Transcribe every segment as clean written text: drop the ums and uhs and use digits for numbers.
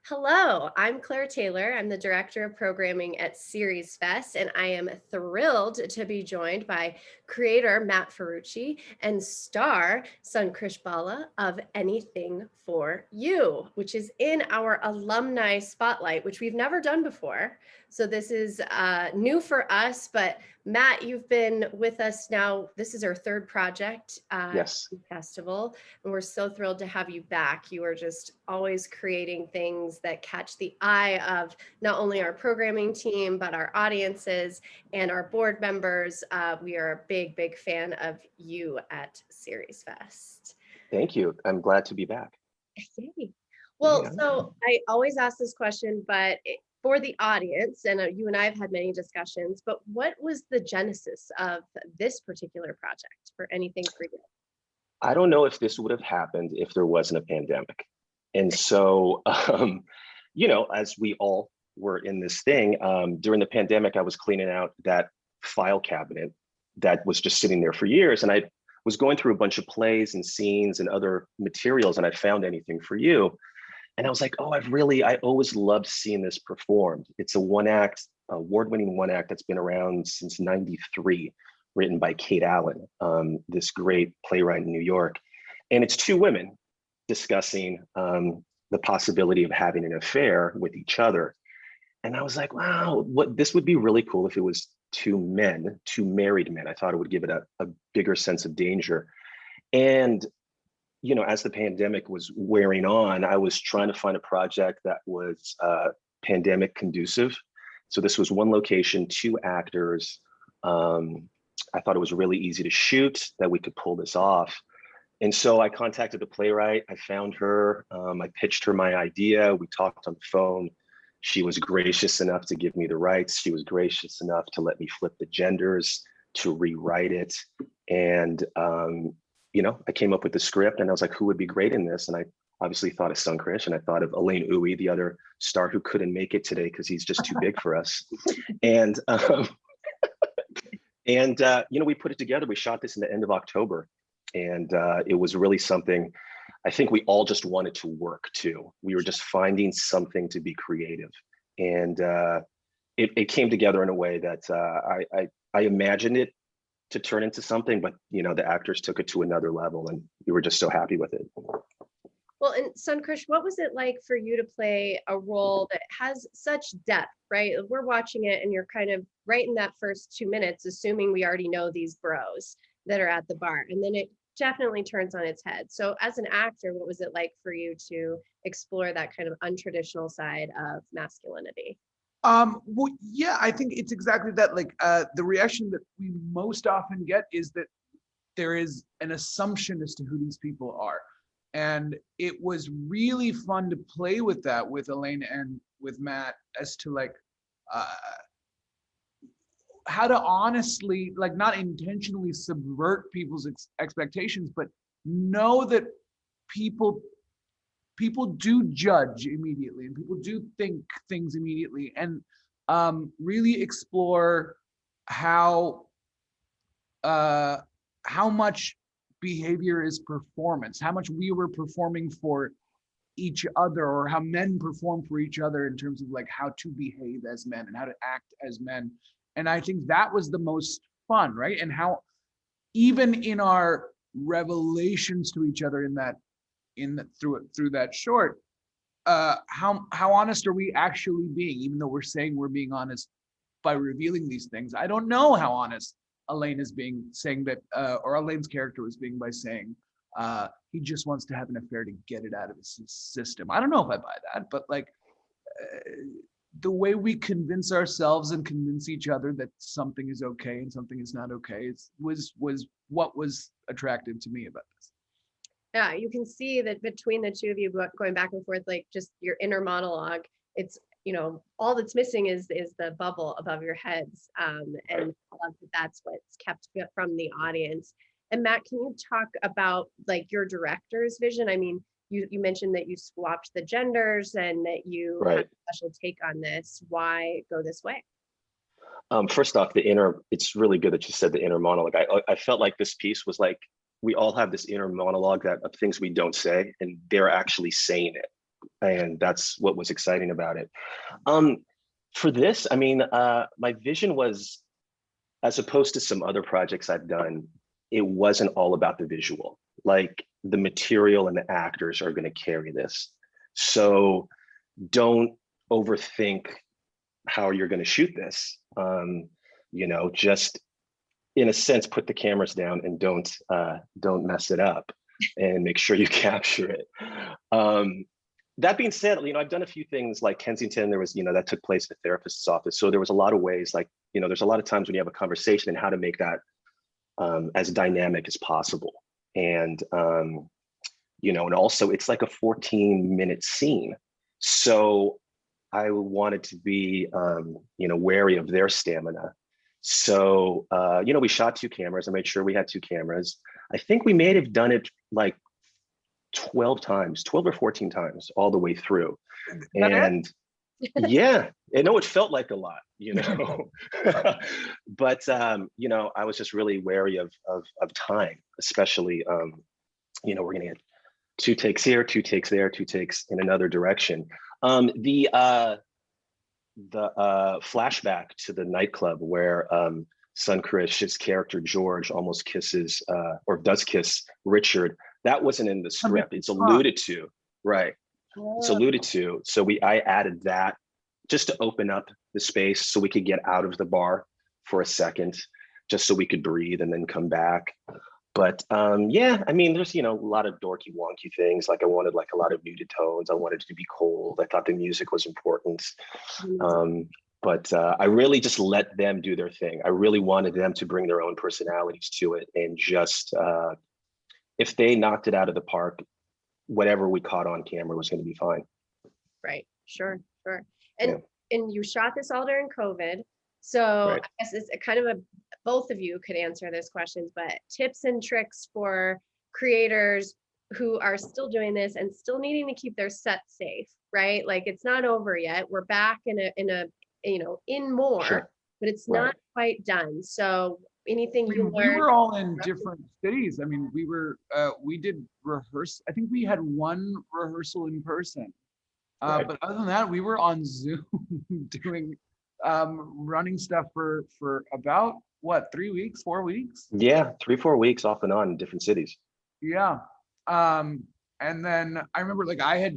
Hello, I'm Claire Taylor. I'm the Director of Programming at SeriesFest, and I am thrilled to be joined by creator Matt Ferrucci and star Sunkrish Bala of Anything for You, which is in our alumni spotlight, which we've never done before. So this is new for us, but Matt, you've been with us now. This is our third project Yes. festival, and we're so thrilled to have you back. You are just always creating things that catch the eye of not only our programming team, but our audiences and our board members. We are a big, big fan of you at SeriesFest. Thank you. I'm glad to be back. Yay. Well, Yeah. so I always ask this question, but for the audience, and you and I have had many discussions, but what was the genesis of this particular project for Anything for You? I don't know if this would have happened if there wasn't a pandemic. And so, as we all were in this thing, during the pandemic, I was cleaning out that file cabinet that was just sitting there for years. And I was going through a bunch of plays and scenes and other materials, and I found Anything for You. And I was like, oh, I always loved seeing this performed. It's a award-winning one act that's been around since '93, written by Kate Allen, this great playwright in New York. And it's two women discussing the possibility of having an affair with each other. And I was like, wow, this would be really cool if it was two men, two married men. I thought it would give it a bigger sense of danger. And as the pandemic was wearing on, I was trying to find a project that was pandemic conducive. So this was one location, two actors. I thought it was really easy to shoot, that we could pull this off. And so I contacted the playwright. I found her. I pitched her my idea. We talked on the phone. She was gracious enough to give me the rights. She was gracious enough to let me flip the genders, to rewrite it. And I came up with the script, and I was like, who would be great in this? And I obviously thought of Sunkrish, and I thought of Elaine Uwe, the other star who couldn't make it today because he's just too big for us. And we put it together. We shot this in the end of October, and it was really something. I think we all just wanted to work too. We were just finding something to be creative, and it came together in a way that I imagined it to turn into something, but the actors took it to another level, and we were just so happy with it. Well, and Sunkrish, what was it like for you to play a role that has such depth, right? We're watching it and you're kind of right in that first 2 minutes, assuming we already know these bros that are at the bar, and then it definitely turns on its head. So as an actor, what was it like for you to explore that kind of untraditional side of masculinity? Well, yeah, I think it's exactly that. Like, the reaction that we most often get is that there is an assumption as to who these people are. And it was really fun to play with that with Elaine and with Matt as to how to honestly, like, not intentionally subvert people's expectations, but know that people do judge immediately, and people do think things immediately, and really explore how much behavior is performance, how much we were performing for each other, or how men perform for each other in terms of like how to behave as men and how to act as men. And I think that was the most fun, right? And how even in our revelations to each other through that short, how honest are we actually being, even though we're saying we're being honest by revealing these things? I don't know how honest Elaine is saying that, or Elaine's character was being by saying he just wants to have an affair to get it out of his system. I don't know if I buy that, but like the way we convince ourselves and convince each other that something is okay and something is not okay was what was attractive to me about this. Yeah, you can see that between the two of you going back and forth, like just your inner monologue. It's all that's missing is the bubble above your heads, and I love that that's what's kept from the audience. And Matt, can you talk about like your director's vision? I mean, you mentioned that you swapped the genders and that you had a special take on this. Why go this way? First off, it's really good that you said the inner monologue. I felt like this piece was like, we all have this inner monologue of things we don't say, and they're actually saying it. And that's what was exciting about it. For this, I mean, my vision was, as opposed to some other projects I've done, it wasn't all about the visual. Like the material and the actors are going to carry this. So don't overthink how you're going to shoot this. Just in a sense, put the cameras down and don't mess it up, and make sure you capture it. That being said, I've done a few things like Kensington. There was, that took place at the therapist's office. So there was a lot of ways, like, there's a lot of times when you have a conversation and how to make that as dynamic as possible. And, and also it's like a 14-minute scene. So I wanted to be, wary of their stamina. So, we shot 2 cameras. I made sure we had 2 cameras. I think we may have done it like 12 or 14 times all the way through. And yeah, I know it felt like a lot, but, I was just really wary of time, especially, we're gonna get 2 takes here, 2 takes there, 2 takes in another direction. The flashback to the nightclub where Sunkrish's character George almost kisses or does kiss Richard, that wasn't in the script. It's alluded to, right? It's alluded to. So I added that just to open up the space so we could get out of the bar for a second, just so we could breathe and then come back. But yeah, I mean, there's, a lot of dorky, wonky things. Like I wanted like a lot of muted tones. I wanted it to be cold. I thought the music was important. But I really just let them do their thing. I really wanted them to bring their own personalities to it. And just, if they knocked it out of the park, whatever we caught on camera was going to be fine. Right. Sure. And you shot this all during COVID. So right. I guess it's kind of both of you could answer this questions, but tips and tricks for creators who are still doing this and still needing to keep their set safe, right? Like it's not over yet. We're back in more, Sure. But it's not quite done. So anything you learned? We were all in different cities. I mean, we did rehearse. I think we had 1 rehearsal in person. But other than that, we were on Zoom doing running stuff for about what, 3 weeks, 4 weeks? Yeah, 3-4 weeks off and on in different cities. Yeah. And then I remember like I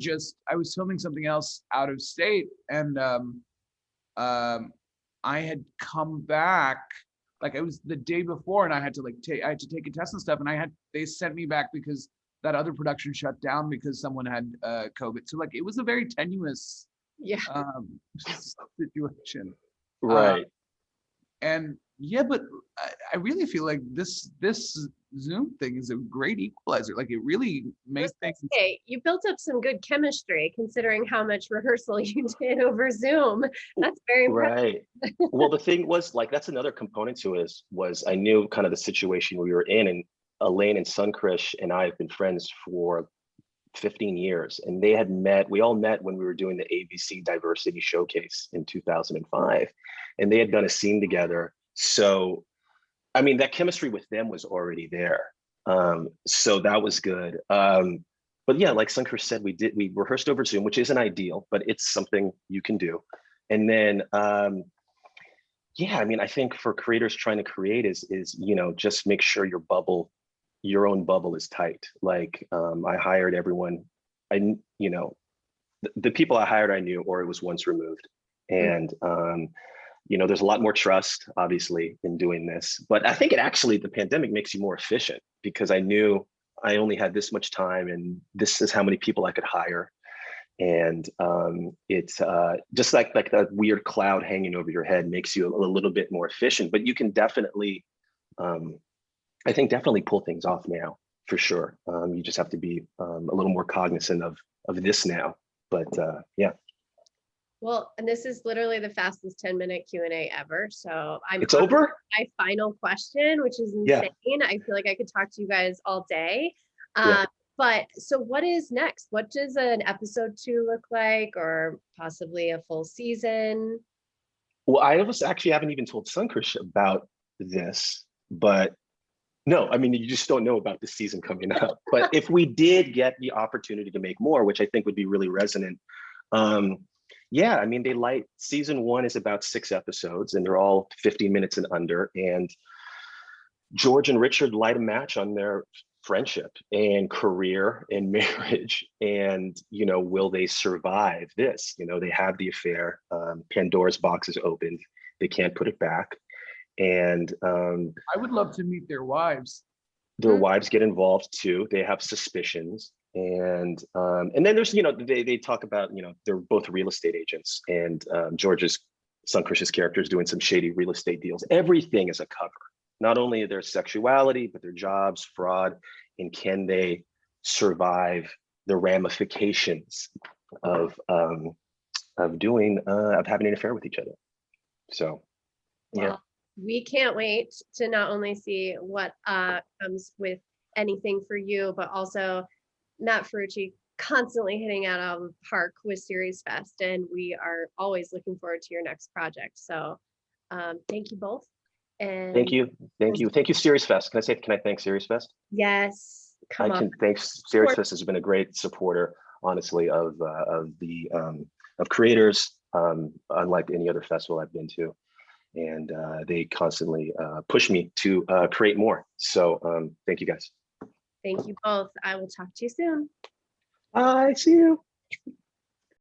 was filming something else out of state, and I had come back, like it was the day before, and I had to take a test and stuff, and they sent me back because that other production shut down because someone had COVID. So like it was a very tenuous situation. Right. And yeah, but I really feel like this Zoom thing is a great equalizer. Like it really makes things. Hey, you built up some good chemistry considering how much rehearsal you did over Zoom. That's very impressive. Right. Well, the thing was, like, that's another component to it was I knew kind of the situation we were in, and Elaine and Sunkrish and I have been friends for 15 years, and we all met when we were doing the ABC Diversity Showcase in 2005, and they had done a scene together. So, I mean, that chemistry with them was already there. So that was good. But yeah, like Sunkrish said, we rehearsed over Zoom, which isn't ideal, but it's something you can do. And then, yeah, I mean, I think for creators trying to create is just make sure your own bubble is tight. Like I hired everyone, the people I hired I knew, or it was once removed. And there's a lot more trust, obviously, in doing this. But I think the pandemic makes you more efficient, because I knew I only had this much time and this is how many people I could hire. And it's just like that weird cloud hanging over your head makes you a little bit more efficient. But you can definitely, I think, definitely pull things off now, for sure. You just have to be a little more cognizant of this now. But yeah. Well, and this is literally the fastest 10-minute Q&A ever. So It's over? My final question, which is insane. Yeah. I feel like I could talk to you guys all day. But so what is next? What does an episode 2 look like, or possibly a full season? Well, I haven't even told Sunkrish about this, but No, I mean, you just don't know about the season coming up. But if we did get the opportunity to make more, which I think would be really resonant, yeah, I mean, season 1 is about 6 episodes and they're all 15 minutes and under. And George and Richard light a match on their friendship and career and marriage. And, will they survive this? They have the affair. Pandora's box is opened. They can't put it back. And I would love to meet their wives. their wives get involved too. They have suspicions. And then there's, they talk about, they're both real estate agents, and George's son Chris's character is doing some shady real estate deals. Everything is a cover, not only their sexuality, but their jobs, fraud, and can they survive the ramifications of having an affair with each other. So, yeah. Well, we can't wait to not only see what comes with anything for you, but also Matt Ferrucci constantly hitting out of the park with SeriesFest, and we are always looking forward to your next project. So thank you both. And Thank you. SeriesFest. Can I thank SeriesFest? yes, come on. I can thank SeriesFest has been a great supporter, honestly, of creators, unlike any other festival I've been to. And they constantly push me to create more. So thank you guys. Thank you both. I will talk to you soon. Bye, see you.